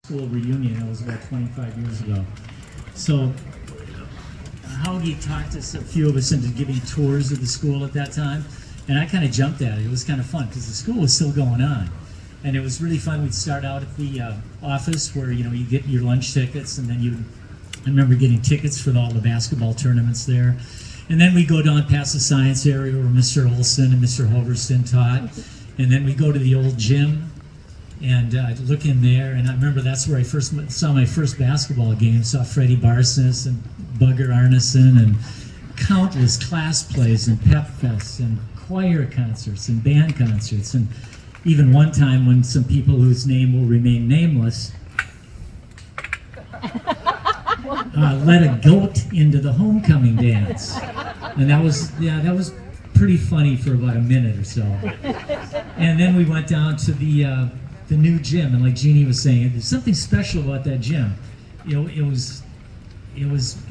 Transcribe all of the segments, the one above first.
school reunion. That was about 25 years ago. So Haugie talked us, a few of us, into giving tours of the school at that time, and I kind of jumped at it. It was kind of fun because the school was still going on, and it was really fun. We'd start out at the office where you get your lunch tickets, and then I remember getting tickets for all the basketball tournaments there, and then we go down past the science area where Mr. Olson and Mr. Hoverston taught, and then we go to the old gym and look in there, and I remember that's where I first saw my first basketball game. Saw Freddie Barsness and Bugger Arneson and countless class plays and pep fests and choir concerts and band concerts, and even one time when some people whose name will remain nameless let a goat into the homecoming dance, and that was pretty funny for about a minute or so. And then we went down to the new gym, and like Jeannie was saying, there's something special about that gym. It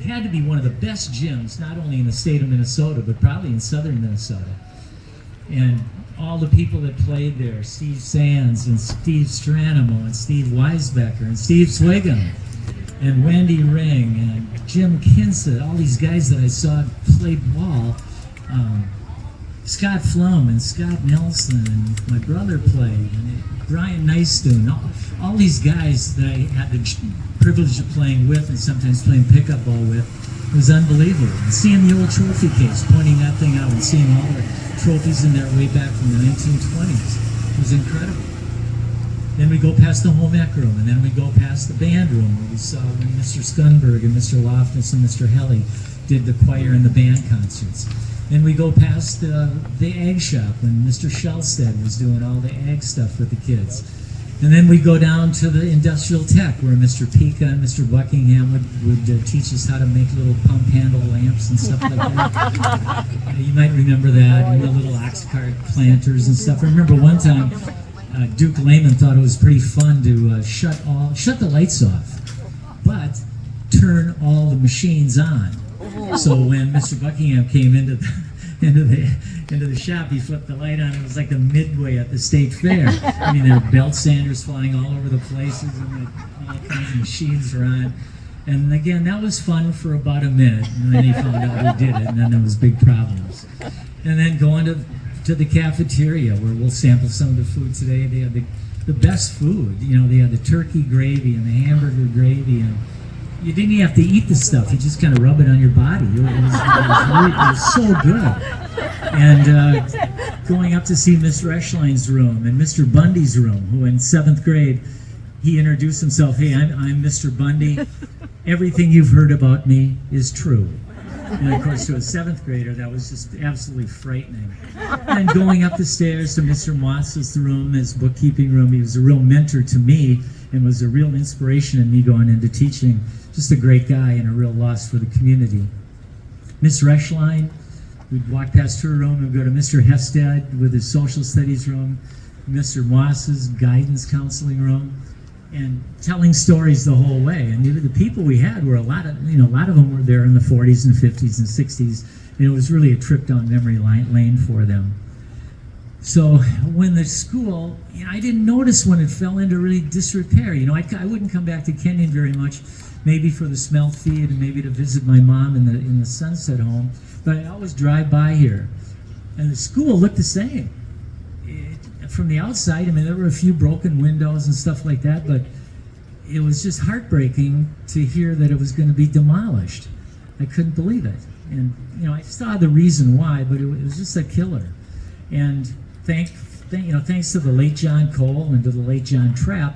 had to be one of the best gyms, not only in the state of Minnesota, but probably in southern Minnesota. And all the people that played there, Steve Sands and Steve Stranamo and Steve Weisbecker and Steve Swiggum and Wendy Ring and Jim Kinsa, all these guys that I saw play ball, Scott Flum and Scott Nelson, and my brother played, and Brian Nystuen, all these guys that I had the privilege of playing with and sometimes playing pickup ball with. It was unbelievable. And seeing the old trophy case, pointing that thing out and seeing all the trophies in there way back from the 1920s, it was incredible. Then we go past the home ec room, and then we go past the band room where we saw when Mr. Skunberg and Mr. Loftus and Mr. Helly did the choir and the band concerts. Then we go past the egg shop when Mr. Shellstead was doing all the egg stuff with the kids. And then we go down to the industrial tech where Mr. Pika and Mr. Buckingham would teach us how to make little pump handle lamps and stuff like that. You might remember that, and the little ox cart planters and stuff. I remember one time Duke Lehman thought it was pretty fun to shut the lights off, but turn all the machines on. So when Mr. Buckingham came into the shop, he flipped the light on. It was like the Midway at the state fair. I mean, there were belt sanders flying all over the places, and all kinds of machines were on. And again, that was fun for about a minute, and then he found out who did it, and then there was big problems. And then going to the cafeteria where we'll sample some of the food today. They had the best food. They had the turkey gravy and the hamburger gravy, and you didn't even have to eat the stuff. You just kind of rub it on your body. It was so good. And going up to see Mr. Eschlein's room and Mr. Bundy's room, who in 7th grade, he introduced himself. Hey, I'm Mr. Bundy. Everything you've heard about me is true. And of course, to a 7th grader, that was just absolutely frightening. And going up the stairs to Mr. Moss's room, his bookkeeping room, he was a real mentor to me and was a real inspiration in me going into teaching. Just a great guy and a real loss for the community. Miss Reschlein, we'd walk past her room and go to Mr. Hested with his social studies room, Mr. Moss's guidance counseling room, and telling stories the whole way. And the people we had were a lot of them were there in the 40s and 50s and 60s, and it was really a trip down memory lane for them. So when the school, I didn't notice when it fell into really disrepair. I wouldn't come back to Kenyon very much, maybe for the smelt feed and maybe to visit my mom in the Sunset home, but I always drive by here. And the school looked the same. From the outside, there were a few broken windows and stuff like that, but it was just heartbreaking to hear that it was going to be demolished. I couldn't believe it. And, I saw the reason why, but it was just a killer. And thanks to the late John Cole and to the late John Trapp,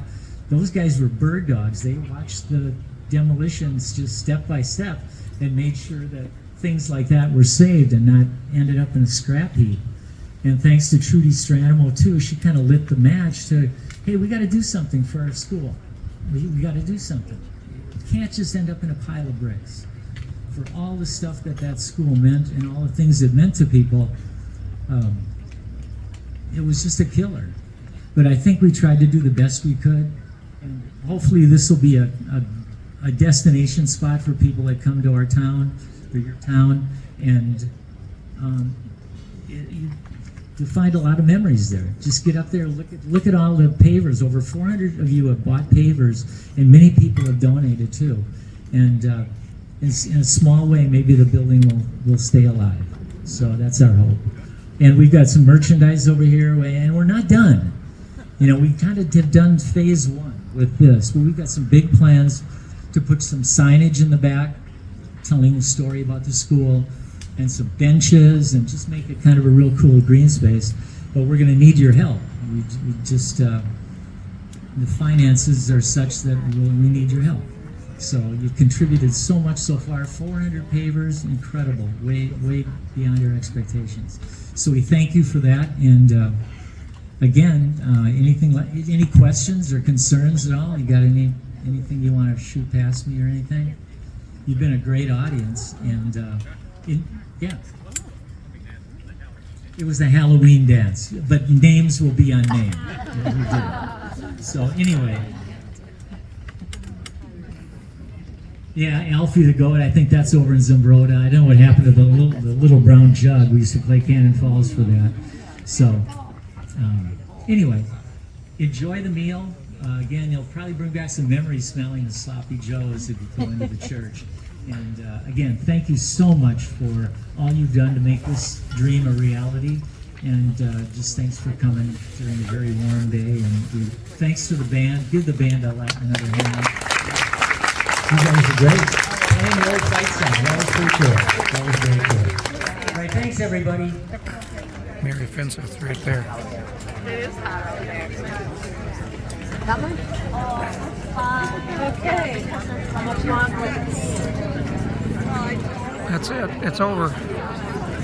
those guys were bird dogs. They watched the demolitions just step by step and made sure that things like that were saved and not ended up in a scrap heap. And thanks to Trudy Stranamo, too, she kind of lit the match to, hey, we got to do something for our school. We got to do something. It can't just end up in a pile of bricks. For all the stuff that school meant and all the things it meant to people, it was just a killer. But I think we tried to do the best we could. And hopefully this will be a destination spot for people that come to our town or your town. And to find a lot of memories there. Just get up there, look at all the pavers. Over 400 of you have bought pavers, and many people have donated too. And in a small way, maybe the building will stay alive. So that's our hope. And we've got some merchandise over here, and we're not done. You know, we kind of have done phase one with this, but we've got some big plans to put some signage in the back, telling the story about the school, and some benches, and just make it kind of a real cool green space. But we're going to need your help. We just, the finances are such that we need your help. So you've contributed so much so far. 400 pavers, incredible, way beyond your expectations. So we thank you for that. And again, any questions or concerns at all? You got anything you want to shoot past me or anything? You've been a great audience, and yeah, it was the Halloween dance, but names will be unnamed. So anyway. Yeah, Alfie the Goat, I think that's over in Zimbrota. I don't know what happened to the little brown jug. We used to play Cannon Falls for that. So, anyway, enjoy the meal. Again, you'll probably bring back some memories smelling the sloppy joes if you go into the church. And again, thank you so much for all you've done to make this dream a reality. And just thanks for coming during a very warm day. And thanks to the band. Give the band another hand. You guys are great. Playing the old fight song. That was pretty cool. That was very cool. All right, thanks everybody. Mary Fenseth right there. It is hot over there. That one? Okay. How much longer? That's it. It's over.